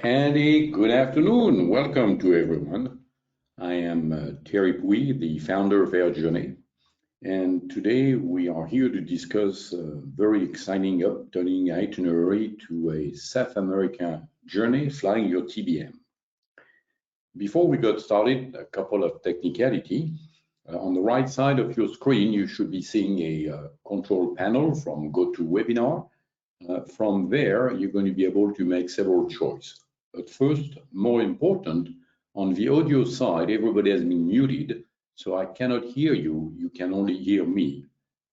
And a good afternoon. Welcome to everyone. I am Thierry Pouy, the founder of Air Journey. And today we are here to discuss a very exciting upcoming itinerary to a South America journey flying your TBM. Before we got started, a couple of technicality. On the right side of your screen, you should be seeing a control panel from GoToWebinar. From there, you're going to be able to make several choices. But first, more important, on the audio side, everybody has been muted, so I cannot hear you. You can only hear me.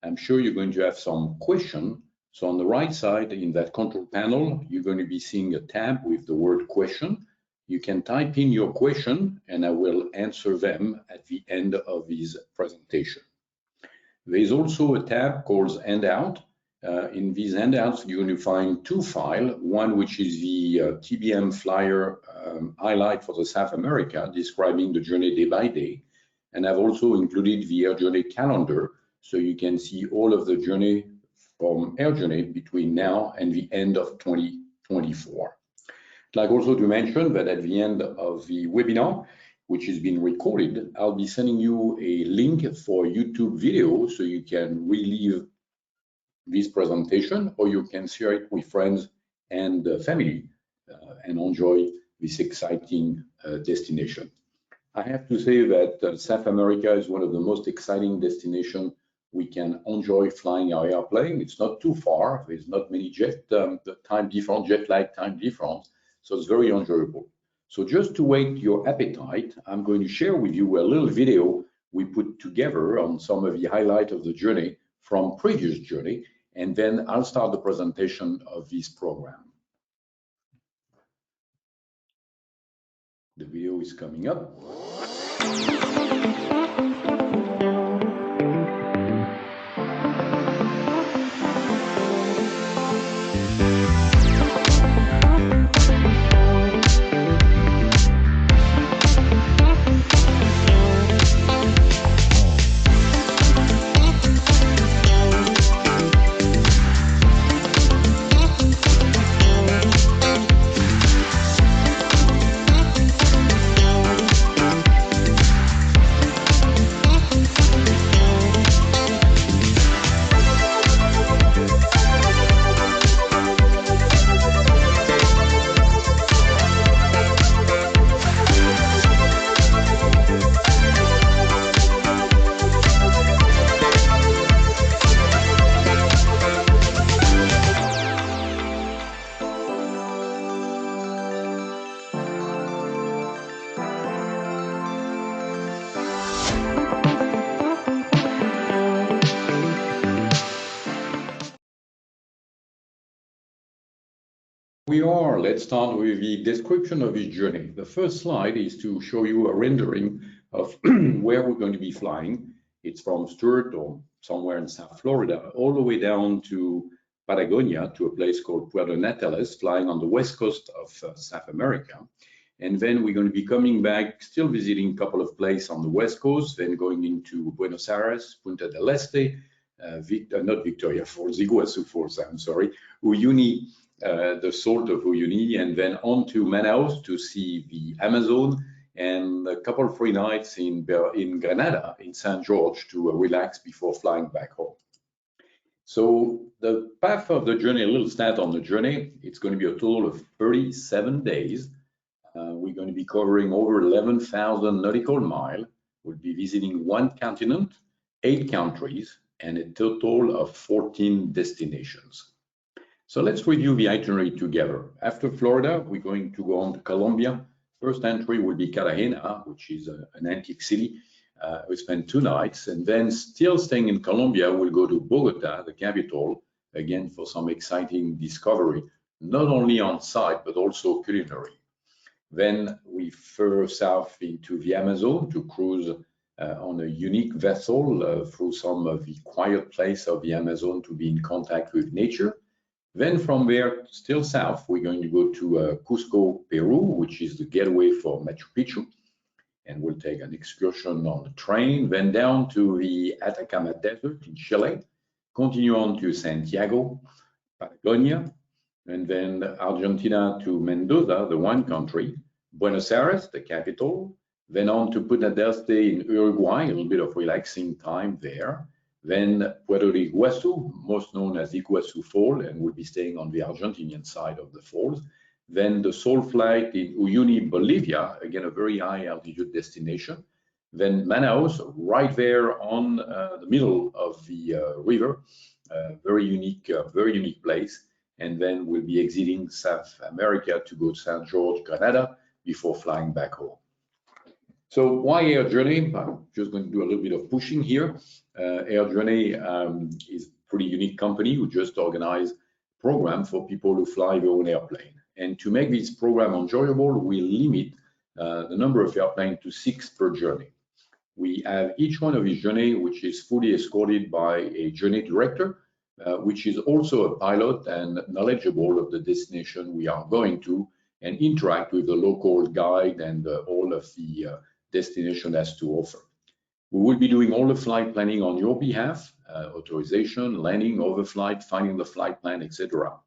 I'm sure you're going to have some question. So on the right side, in that control panel, you're going to be seeing a tab with the word question. You can type in your question, and I will answer them at the end of this presentation. There is also a tab called Handout. In these handouts, you're going to find two files, one which is the TBM flyer highlight for the South America, describing the journey day by day. And I've also included the Air Journey calendar, so you can see all of the journey from Air Journey between now and the end of 2024. I'd like also to mention that at the end of the webinar, which is being recorded, I'll be sending you a link for YouTube video so you can relive this presentation, or you can share it with friends and family and enjoy this exciting destination. I have to say that South America is one of the most exciting destinations we can enjoy flying our airplane. It's not too far. There's not many jet lag time difference, so it's very enjoyable. So just to whet your appetite, I'm going to share with you a little video we put together on some of the highlights of the journey from previous journey, and then I'll start the presentation of this program. The video is coming up. Let's start with the description of this journey. The first slide is to show you a rendering of where we're going to be flying. It's from Stuart or somewhere in South Florida, all the way down to Patagonia, to a place called Puerto Natales, flying on the west coast of South America. And then we're going to be coming back, still visiting a couple of places on the west coast, then going into Buenos Aires, Punta del Este, not Victoria Falls, Iguazu Falls, I'm sorry, Uyuni, the salt of Uyuni, and then on to Manaus to see the Amazon, and a couple of free nights in Granada, in St. George, to relax before flying back home. So the path of the journey, a little stat on the journey, it's going to be a total of 37 days. We're going to be covering over 11,000 nautical miles. We'll be visiting one continent, 8 countries, and a total of 14 destinations. So let's review the itinerary together. After Florida, we're going to go on to Colombia. First entry will be Cartagena, which is an antique city. We spend 2 nights, and then still staying in Colombia, we'll go to Bogota, the capital, again for some exciting discovery, not only on site, but also culinary. Then we further south into the Amazon to cruise on a unique vessel through some of the quiet place of the Amazon to be in contact with nature. Then from there, still south, we're going to go to Cusco, Peru, which is the gateway for Machu Picchu. And we'll take an excursion on the train, then down to the Atacama Desert in Chile, continue on to Santiago, Patagonia, and then Argentina to Mendoza, the wine country, Buenos Aires, the capital, then on to Punta del Este in Uruguay, a little bit of relaxing time there. Then Puerto Iguazu, most known as Iguazu Fall, and we'll be staying on the Argentinian side of the falls. Then the Sol Flight in Uyuni, Bolivia, again, a very high altitude destination. Then Manaus, right there on the middle of the river, very unique place. And then we'll be exiting South America to go to St. George, Grenada, before flying back home. So why Air Journey? I'm just going to do a little bit of pushing here. Air Journey is a pretty unique company who just organized a program for people who fly their own airplane. And to make this program enjoyable, we limit the number of airplanes to 6 per journey. We have each one of these journey, which is fully escorted by a journey director, which is also a pilot and knowledgeable of the destination we are going to, and interact with the local guide and all of the destination has to offer. We will be doing all the flight planning on your behalf, authorization, landing, overflight, finding the flight plan, etc.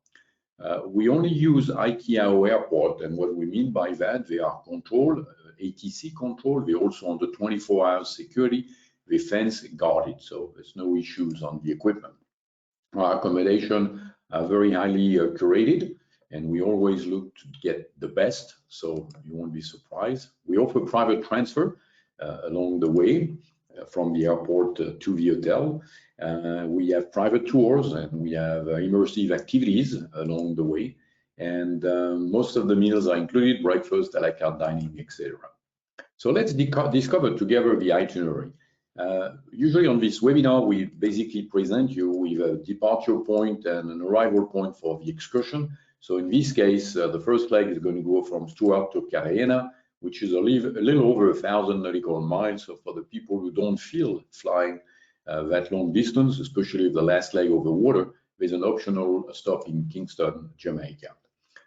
We only use ICAO airport, and what we mean by that, they are controlled, ATC controlled, they're also under 24-hour security, they fence guarded, so there's no issues on the equipment. Our accommodation are very highly curated, and we always look to get the best, so you won't be surprised. We offer private transfer along the way from the airport to the hotel. We have private tours and we have immersive activities along the way. And most of the meals are included, breakfast, a la carte dining, etc. So let's discover together the itinerary. Usually on this webinar, we basically present you with a departure point and an arrival point for the excursion. So in this case, the first leg is going to go from Stuart to Cartagena, which is a little over 1,000 nautical miles. So for the people who don't feel flying that long distance, especially the last leg over water, there's an optional stop in Kingston, Jamaica.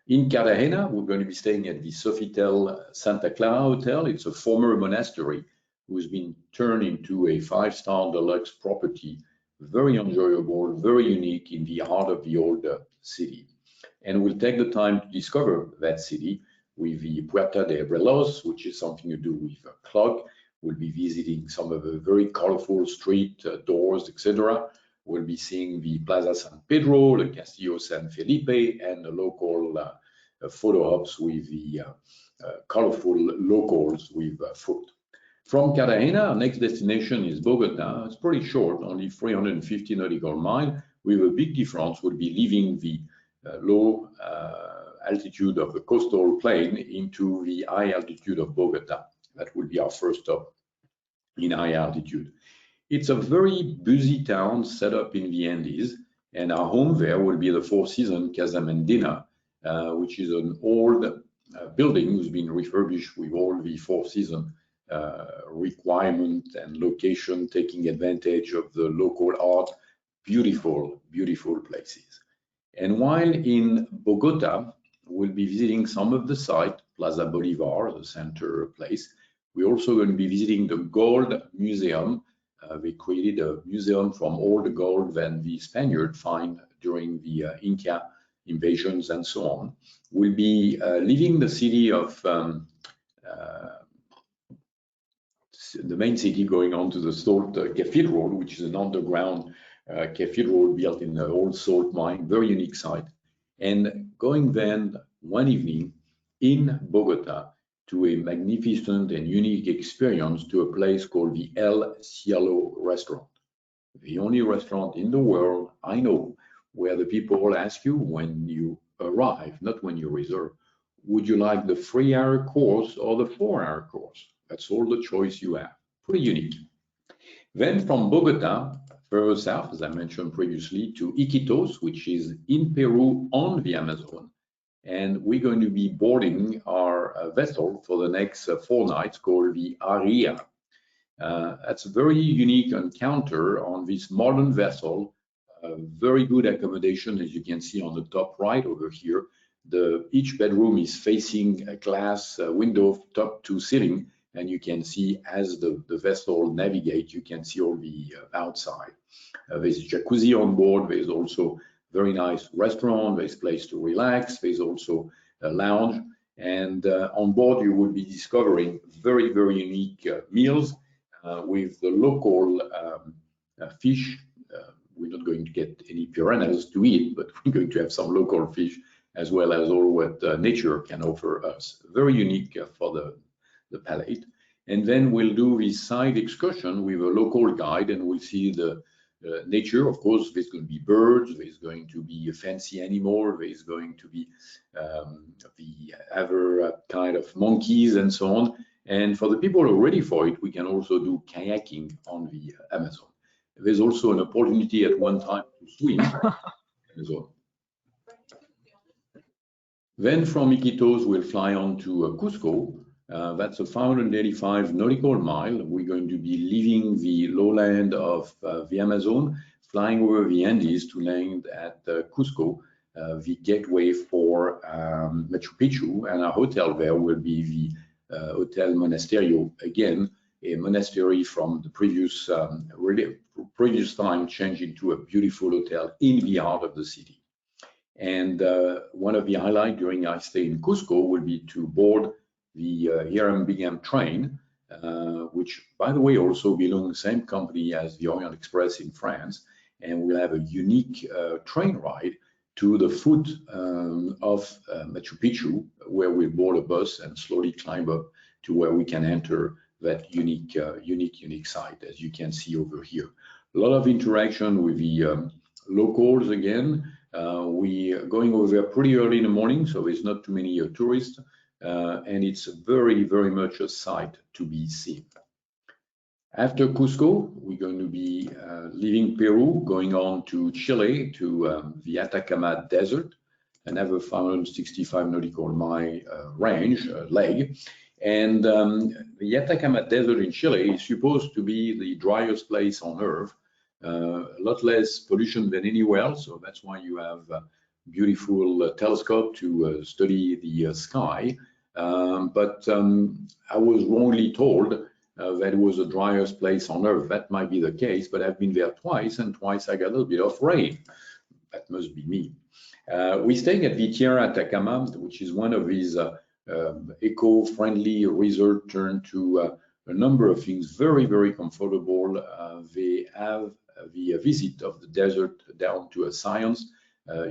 In Cartagena, we're going to be staying at the Sofitel Santa Clara Hotel. It's a former monastery who's been turned into a 5-star deluxe property. Very enjoyable, very unique in the heart of the old city. And we'll take the time to discover that city with the Puerta de Relos, which is something to do with a clock. We'll be visiting some of the very colorful street doors, etc. We'll be seeing the Plaza San Pedro, the Castillo San Felipe, and the local photo ops with the colorful locals with food. From Cartagena, our next destination is Bogota. It's pretty short, only 350 nautical miles, with a big difference. We'll be leaving the low altitude of the coastal plain into the high altitude of Bogota. That will be our first stop in high altitude. It's a very busy town set up in the Andes, and our home there will be the Four Seasons Casa Mendina, which is an old building who's been refurbished with all the Four Seasons requirement and location, taking advantage of the local art. Beautiful, beautiful places. And while in Bogota, we'll be visiting some of the site, Plaza Bolivar, the center place. We're also going to be visiting the Gold Museum. We created a museum from all the gold that the Spaniards find during the Inca invasions and so on. We'll be leaving the city of the main city, going on to the Salt Cathedral, which is an underground cathedral built in the old salt mine, very unique site. And going then one evening in Bogota to a magnificent and unique experience to a place called the El Cielo restaurant. The only restaurant in the world I know where the people ask you when you arrive, not when you reserve, would you like the 3-hour course or the 4-hour course? That's all the choice you have. Pretty unique. Then from Bogota, further south, as I mentioned previously, to Iquitos, which is in Peru on the Amazon. And we're going to be boarding our vessel for the next 4 nights called the Aria. That's a very unique encounter on this modern vessel. Very good accommodation, as you can see on the top right over here. Each bedroom is facing a glass window top to ceiling, and you can see as the vessel navigates, you can see all the outside. There's a jacuzzi on board. There's also very nice restaurant, there's place to relax, there's also a lounge, and on board you will be discovering very, very unique meals with the local fish. We're not going to get any piranhas to eat, but we're going to have some local fish as well as all what nature can offer us. Very unique for the palate. And then we'll do this side excursion with a local guide, and we'll see the nature. Of course, there's going to be birds, there's going to be a fancy animal, there's going to be the other kind of monkeys and so on. And for the people who are ready for it, we can also do kayaking on the Amazon. There's also an opportunity at one time to swim as well. Then from Iquitos, we'll fly on to Cusco. That's a 585 nautical mile. We're going to be leaving the lowland of the Amazon, flying over the Andes to land at Cusco, the gateway for Machu Picchu, and our hotel there will be the Hotel Monasterio, again, a monastery from the previous time changed into a beautiful hotel in the heart of the city. And one of the highlights during our stay in Cusco will be to board the Hiram train, which, by the way, also belongs to the same company as the Orient Express in France. And we'll have a unique train ride to the foot of Machu Picchu, where we'll board a bus and slowly climb up to where we can enter that unique site, as you can see over here. A lot of interaction with the locals again. We are going over there pretty early in the morning, so there's not too many tourists, and it's very, very much a sight to be seen. After Cusco, we're going to be leaving Peru, going on to Chile, to the Atacama Desert, another 565 nautical mile range, leg. And the Atacama Desert in Chile is supposed to be the driest place on Earth, a lot less pollution than anywhere else. So that's why you have a beautiful telescope to study the sky. But I was wrongly told that it was the driest place on Earth. That might be the case, but I've been there twice, and twice I got a little bit of rain. That must be me. We're staying at the Tierra Atacama, which is one of these eco-friendly resort turned to a number of things, very, very comfortable. They have the visit of the desert down to a science.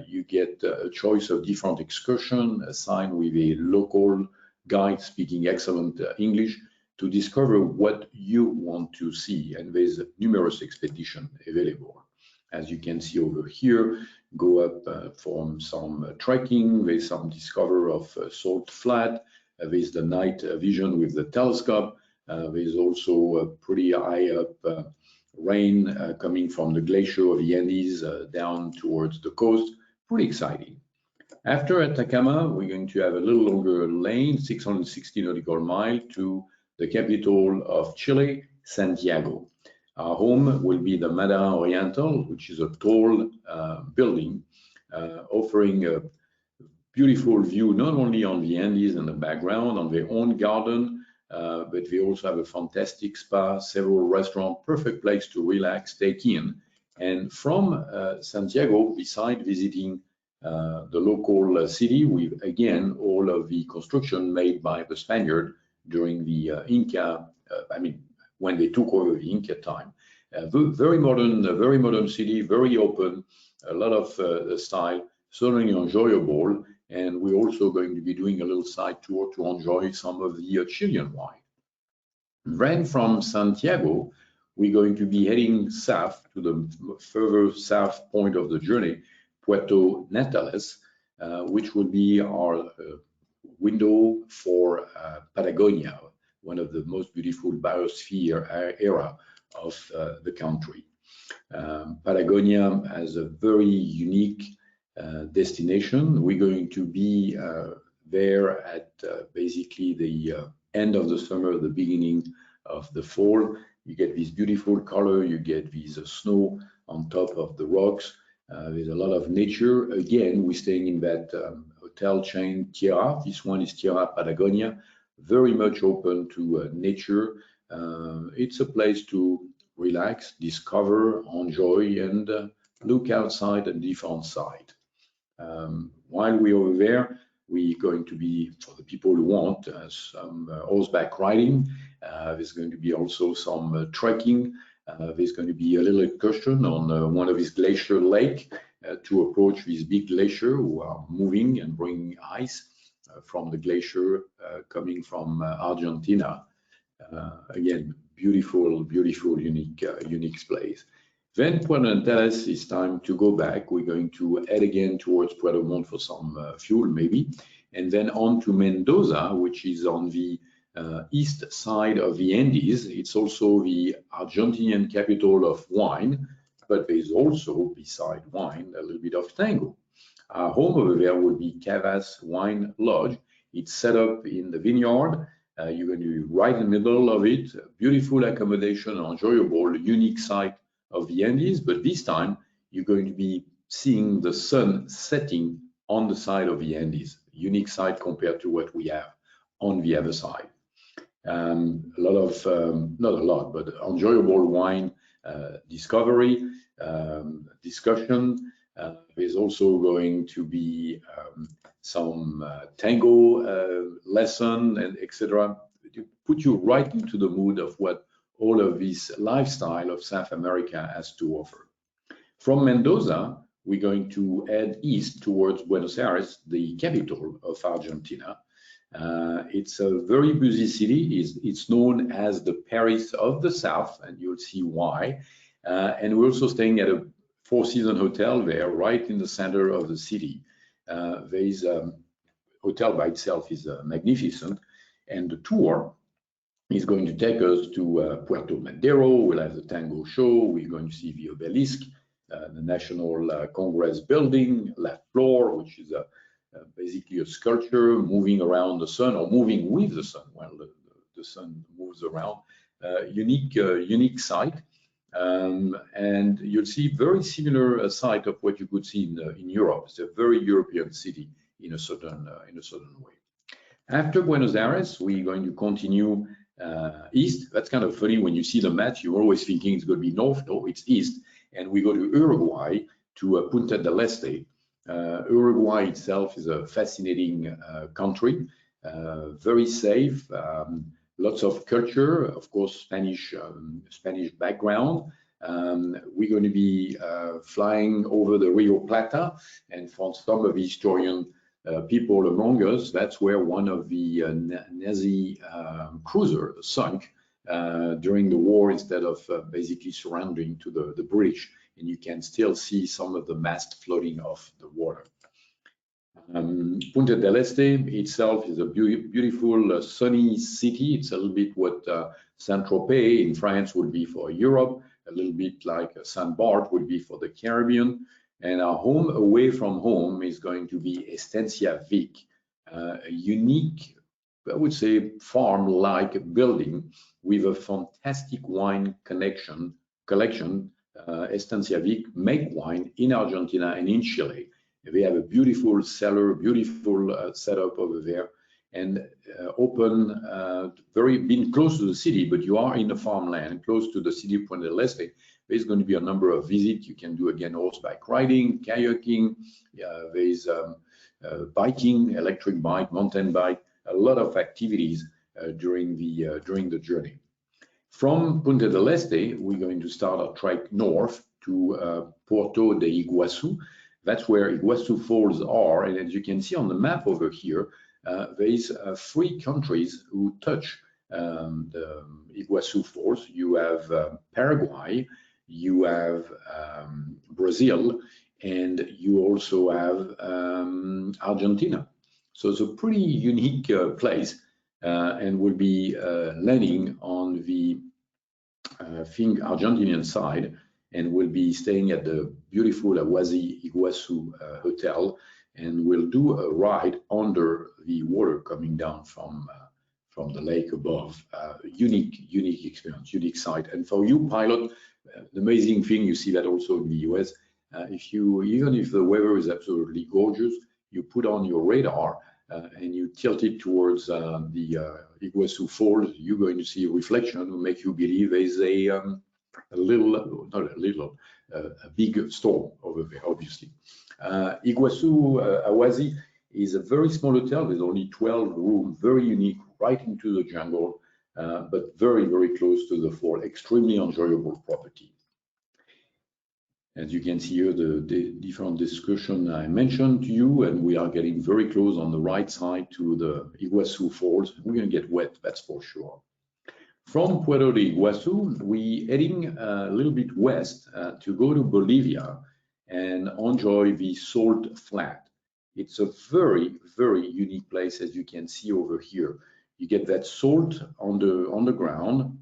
You get a choice of different excursion assigned with a local guide speaking excellent English to discover what you want to see. And there's numerous expeditions available. As you can see over here, go up from some trekking, there's some discover of Salt Flat, there's the night vision with the telescope, there's also a pretty high up rain coming from the glacier of the Andes down towards the coast, pretty exciting. After Atacama, we're going to have a little longer lane, 660 nautical mile to the capital of Chile, Santiago. Our home will be the Madera Oriental, which is a tall building offering a beautiful view not only on the Andes in the background, on their own garden, but they also have a fantastic spa, several restaurants, perfect place to relax, take in. And from Santiago, beside visiting the local city with, again, all of the construction made by the Spaniard during the Inca, when they took over the Inca time. Very modern city, very open, a lot of style, certainly enjoyable. And we're also going to be doing a little side tour to enjoy some of the Chilean wine. Then from Santiago, we're going to be heading south to the further south point of the journey, Puerto Natales, which will be our window for Patagonia, one of the most beautiful biosphere era of the country. Patagonia has a very unique destination. We're going to be there at basically the end of the summer, the beginning of the fall. You get this beautiful color, you get this snow on top of the rocks. There's a lot of nature. Again, we're staying in that hotel chain Tierra. This one is Tierra Patagonia, very much open to nature. It's a place to relax, discover, enjoy, and look outside and different side. While we're over there, we're going to be, for the people who want, some horseback riding. There's going to be also some trekking. There's going to be a little excursion on one of these glacier lake to approach this big glacier who are moving and bringing ice from the glacier coming from Argentina. Again, beautiful, beautiful, unique place. Then Puerto Natales, it's time to go back. We're going to head again towards Puerto Montt for some fuel, maybe, and then on to Mendoza, which is on the east side of the Andes. It's also the Argentinian capital of wine, but there's also, beside wine, a little bit of tango. Our home over there would be Cavas Wine Lodge. It's set up in the vineyard. You're going to be right in the middle of it. Beautiful accommodation, enjoyable, unique site of the Andes, but this time you're going to be seeing the sun setting on the side of the Andes. Unique site compared to what we have on the other side. A lot of, not a lot, but enjoyable wine discovery, discussion. There's also going to be some tango lesson and etc. To put you right into the mood of what all of this lifestyle of South America has to offer. From Mendoza, we're going to head east towards Buenos Aires, the capital of Argentina. It's a very busy city. It's known as the Paris of the South, and you'll see why. And we're also staying at a four-season hotel there, right in the center of the city. There's hotel by itself is magnificent, and the tour is going to take us to Puerto Madero. We'll have the tango show. We're going to see the obelisk, the National Congress building, La Flor, which is basically a sculpture moving around the sun or moving with the sun while the sun moves around. Unique site. And you'll see very similar site of what you could see in Europe. It's a very European city in a certain way. After Buenos Aires, we're going to continue east. That's kind of funny when you see the map. You're always thinking it's going to be north. No, it's east. And we go to Uruguay, to Punta del Este. Uruguay itself is a fascinating country, very safe, lots of culture, of course, Spanish background. We're going to be flying over the Rio Plata, and for some of the historian people among us, that's where one of the Nazi cruiser sunk during the war instead of basically surrendering to the British. And you can still see some of the mast floating off the water. Punta del Este itself is a beautiful sunny city. It's a little bit what Saint-Tropez in France would be for Europe, a little bit like Saint Barth would be for the Caribbean. And our home away from home is going to be Estancia Vic, a unique, I would say, farm-like building with a fantastic wine collection. Estancia Vic make wine in Argentina and in Chile. They have a beautiful cellar, beautiful setup over there, and being close to the city, but you are in the farmland, close to the city of Punta del Este. There's going to be a number of visits. You can do again horseback riding, kayaking. There's biking, electric bike, mountain bike, a lot of activities during the journey. From Punta del Este, we're going to start our trek north to Puerto de Iguazu. That's where Iguazu Falls are, and as you can see on the map over here, there's 3 countries who touch the Iguazu Falls. You have Paraguay, you have Brazil, and you also have Argentina. So it's a pretty unique place, and we'll be landing on the Argentinian side, and we'll be staying at the beautiful Huazi Iguazu hotel, and we'll do a ride under the water coming down from the lake above. Unique experience, unique site. And for you pilot, the amazing thing, you see that also in the US, even if the weather is absolutely gorgeous, you put on your radar and you tilt it towards the Iguazu Falls, you're going to see a reflection to make you believe there's a big storm over there, obviously. Iguazu Awazi is a very small hotel with only 12 rooms, very unique, right into the jungle, but very, very close to the fall. Extremely enjoyable property. As you can see here, the different discussion I mentioned to you, and we are getting very close on the right side to the Iguazu Falls. We're going to get wet, that's for sure. From Puerto de Iguazu, we heading a little bit west to go to Bolivia and enjoy the Salt Flat. It's a very, very unique place, as you can see over here. You get that salt on the ground,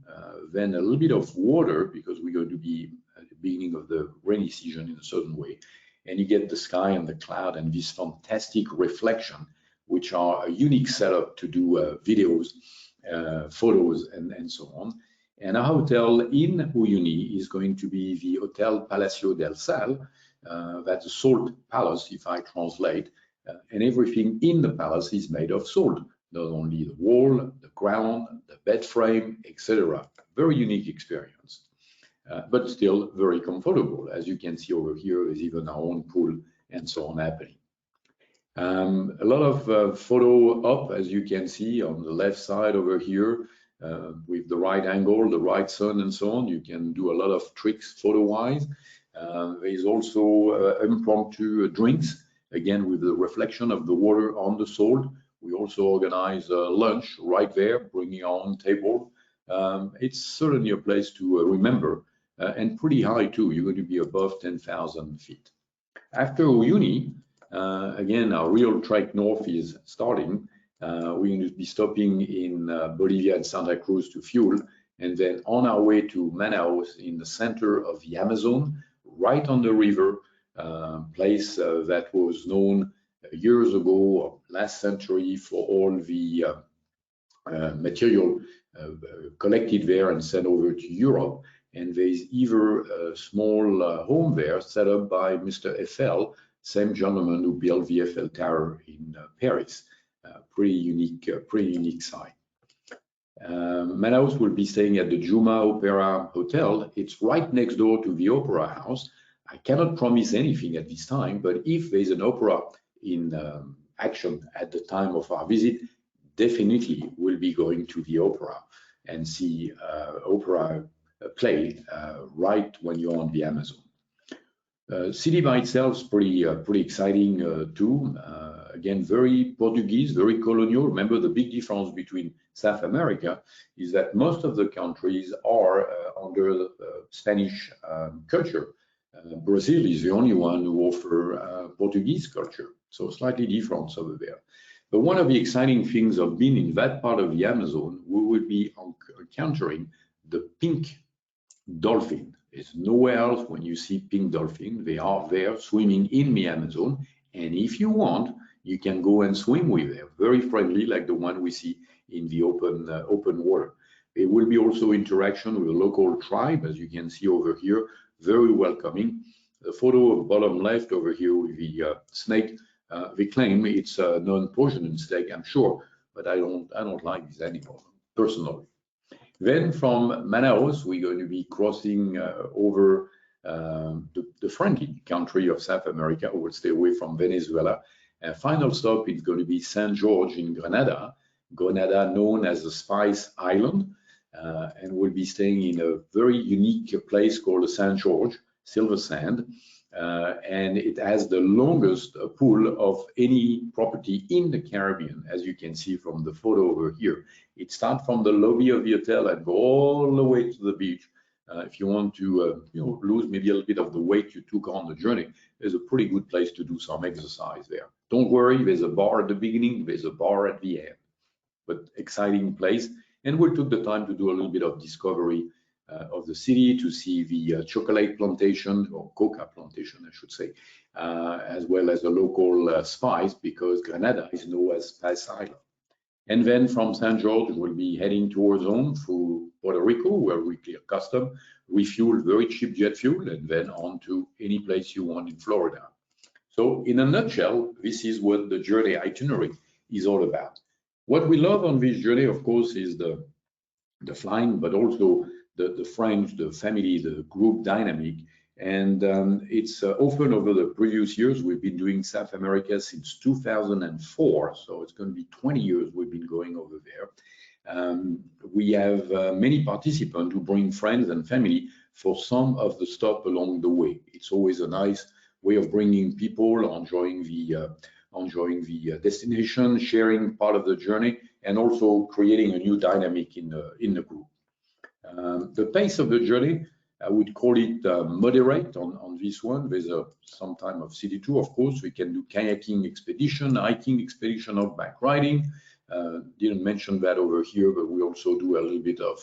then a little bit of water because we're going to be at the beginning of the rainy season in a certain way, and you get the sky and the cloud and this fantastic reflection, which are a unique setup to do videos, photos, and so on. And our hotel in Uyuni is going to be the Hotel Palacio del Sal. That's a salt palace, if I translate, and everything in the palace is made of salt. Not only the wall, the ground, the bed frame, etc. Very unique experience, but still very comfortable. As you can see over here is even our own pool and so on happening. A lot of photo up, as you can see on the left side over here, with the right angle, the right sun and so on. You can do a lot of tricks photo-wise. There is also impromptu drinks, again with the reflection of the water on the salt. We also organize lunch right there, bringing our own table. It's certainly a place to remember, and pretty high too. You're going to be above 10,000 feet. After Uyuni, again, our real trek north is starting. We're going to be stopping in Bolivia and Santa Cruz to fuel, and then on our way to Manaus in the center of the Amazon, right on the river, place that was known years ago, last century, for all the material collected there and sent over to Europe. And there's even a small home there set up by Mr. Eiffel, same gentleman who built the Eiffel Tower in Paris. Pretty unique site. Manaus will be staying at the Juma Opera Hotel. It's right next door to the Opera House. I cannot promise anything at this time, but if there's an opera in action at the time of our visit, definitely we'll be going to the opera and see opera play right when you're on the Amazon. City by itself is pretty exciting too. Again, very Portuguese, very colonial. Remember, the big difference between South America is that most of the countries are under Spanish culture. Brazil is the only one who offers Portuguese culture, so slightly different over there. But one of the exciting things of being in that part of the Amazon, we will be encountering the pink dolphin. There's nowhere else when you see pink dolphin. They are there swimming in the Amazon, and if you want, you can go and swim with them. Very friendly, like the one we see in the open water. There will be also interaction with a local tribe, as you can see over here. Very welcoming. The photo bottom left over here with the snake. They claim it's a non-poisonous snake, I'm sure, but I don't like this animal personally. Then from Manaus, we're going to be crossing over the friendly country of South America. We'll stay away from Venezuela. Final stop is going to be St. George in Grenada. Grenada, known as the Spice Island, and we'll be staying in a very unique place called the St. George, Silver Sand, and it has the longest pool of any property in the Caribbean, as you can see from the photo over here. It starts from the lobby of the hotel and go all the way to the beach. If you want to lose maybe a little bit of the weight you took on the journey, there's a pretty good place to do some exercise there. Don't worry, there's a bar at the beginning, there's a bar at the end, but exciting place. And we took the time to do a little bit of discovery of the city, to see the chocolate plantation, or coca plantation, I should say, as well as the local spice, because Grenada is known as Spice Island. And then from St. George, we'll be heading towards home through Puerto Rico, where we clear custom, refuel very cheap jet fuel, and then on to any place you want in Florida. So in a nutshell, this is what the journey itinerary is all about. What we love on this journey, of course, is the flying, but also the friends, the family, the group dynamic. And it's often over the previous years, we've been doing South America since 2004, so it's going to be 20 years we've been going over there. We have many participants who bring friends and family for some of the stop along the way. It's always a nice way of bringing people, enjoying the destination, sharing part of the journey, and also creating a new dynamic in the group. The pace of the journey, I would call it moderate on this one. There's some time of city tour, of course. We can do kayaking expedition, hiking expedition, or bike riding. Didn't mention that over here, but we also do a little bit of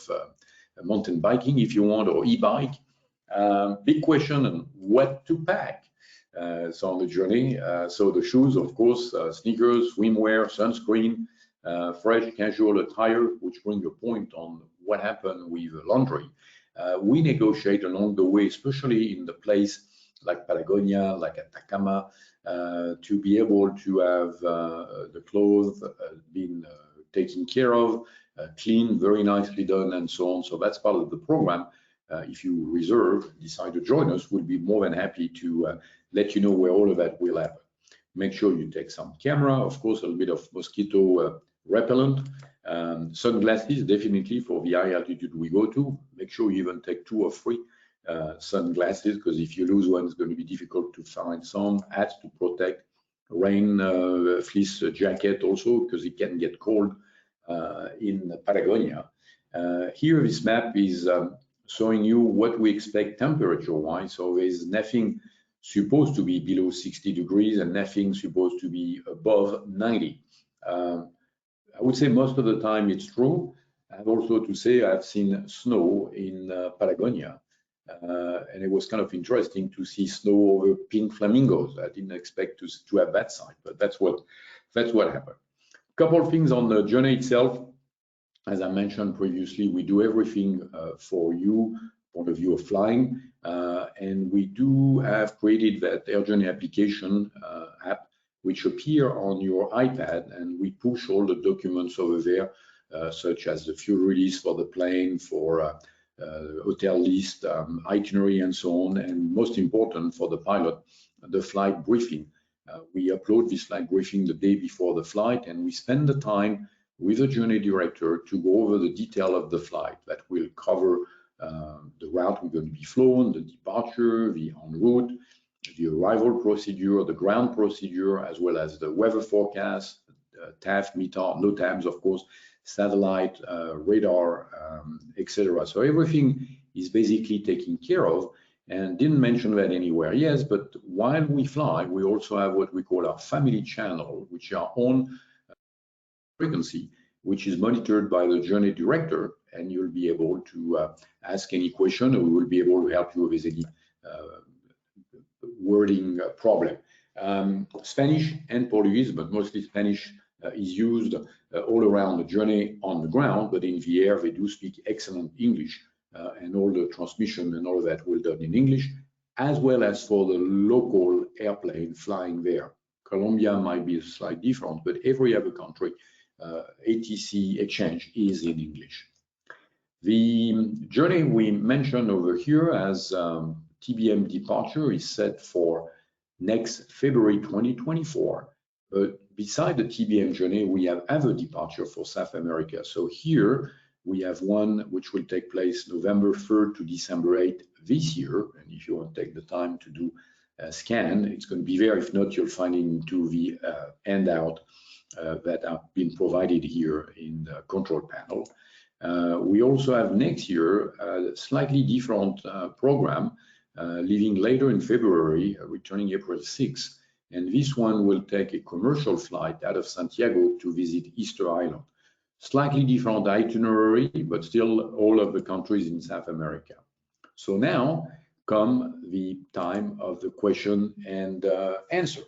mountain biking if you want, or e-bike. Big question on what to pack. So on the journey, so the shoes, of course, sneakers, swimwear, sunscreen, fresh casual attire, which brings a point on what happened with laundry. We negotiate along the way, especially in the place like Patagonia, like Atacama, to be able to have the clothes being taken care of, clean, very nicely done, and so on. So that's part of the program. If you reserve, decide to join us, we'll be more than happy to let you know where all of that will happen. Make sure you take some camera, of course, a little bit of mosquito repellent, sunglasses, definitely for the high altitude we go to. Make sure you even take 2 or 3 sunglasses, because if you lose one, it's going to be difficult to find some. Hats to protect, rain, fleece jacket also, because it can get cold in Patagonia. Here, this map is showing you what we expect temperature-wise. So there's nothing supposed to be below 60 degrees and nothing supposed to be above 90. I would say most of the time it's true. I have also to say I've seen snow in Patagonia, and it was kind of interesting to see snow over pink flamingos. I didn't expect to have that sight, but that's what happened. A couple of things on the journey itself. As I mentioned previously, we do everything for you, point of view of flying, and we do have created that Air Journey application app, which appear on your iPad, and we push all the documents over there, such as the fuel release for the plane, for hotel list, itinerary, and so on, and most important for the pilot, the flight briefing. We upload this flight briefing the day before the flight, and we spend the time with the journey director to go over the detail of the flight that will cover the route we're going to be flown, the departure, the en route, the arrival procedure, the ground procedure, as well as the weather forecast, TAF, METAR, NOTAMs, of course, satellite, radar, etc. So everything is basically taken care of, and didn't mention that anywhere. Yes, but while we fly, we also have what we call our family channel, which are on frequency, which is monitored by the journey director, and you'll be able to ask any question, or we will be able to help you with any wording problem. Spanish and Portuguese, but mostly Spanish is used all around the journey on the ground, but in the air they do speak excellent English, and all the transmission and all of that will done in English, as well as for the local airplane flying there. Colombia might be slightly different, but every other country ATC exchange is in English. The journey we mentioned over here as TBM departure is set for next February 2024. But beside the TBM journey, we have other departure for South America. So here we have one which will take place November 3rd to December 8th this year. And if you want to take the time to do a scan, it's going to be there. If not, you'll find it into the handout that have been provided here in the control panel. We also have next year a slightly different program, leaving later in February, returning April 6th. And this one will take a commercial flight out of Santiago to visit Easter Island. Slightly different itinerary, but still all of the countries in South America. So now come the time of the question and answer.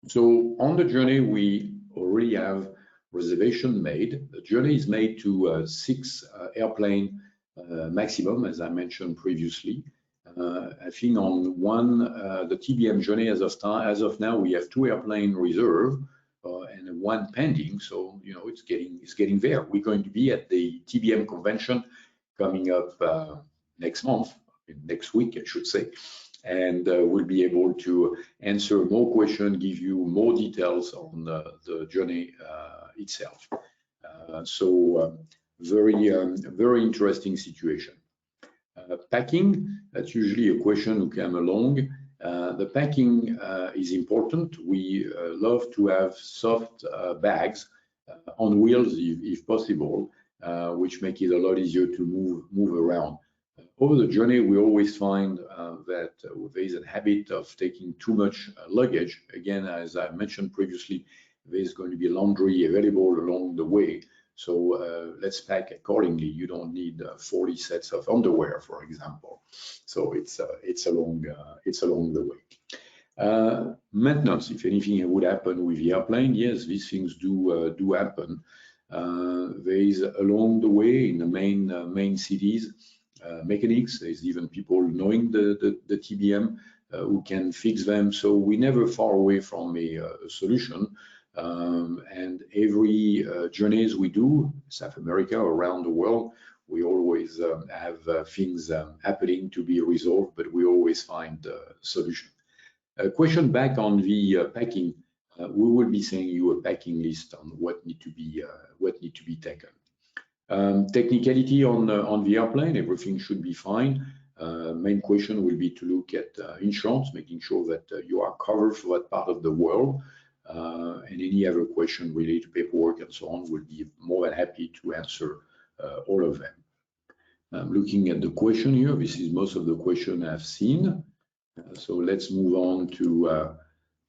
So on the journey, we already have reservation made. The journey is made to 6 airplane maximum, as I mentioned previously. I think on the TBM journey as of now, we have 2 airplane reserved and 1 pending. So you know, it's getting there. We're going to be at the TBM convention coming up next month, next week, I should say, and we'll be able to answer more questions, give you more details on the journey itself. Very interesting situation. Packing, that's usually a question who come along. The packing is important. We love to have soft bags on wheels if possible, which make it a lot easier to move around. Over the journey, we always find that there is a habit of taking too much luggage. Again, as I mentioned previously, there's going to be laundry available along the way. So let's pack accordingly. You don't need 40 sets of underwear, for example. So it's along the way. Maintenance, if anything would happen with the airplane, yes, these things do happen. There is along the way in the main cities, mechanics. There's even people knowing the TBM who can fix them. So we're never far away from a solution. And every journeys we do, South America, around the world, we always have things happening to be resolved, but we always find a solution. A question back on the packing. We will be sending you a packing list on what need to be taken. Technicality on the airplane, everything should be fine. Main question will be to look at insurance, making sure that you are covered for that part of the world. And any other question related to paperwork and so on, we'll be more than happy to answer all of them. I'm looking at the question here. This is most of the question I've seen. So let's move on to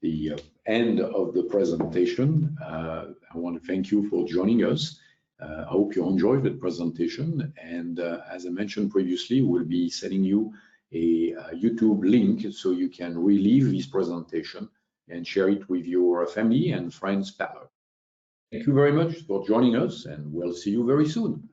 the end of the presentation. I want to thank you for joining us. I hope you enjoyed the presentation. And as I mentioned previously, we'll be sending you a YouTube link so you can relive this presentation and share it with your family and friends. Thank you very much for joining us, and we'll see you very soon.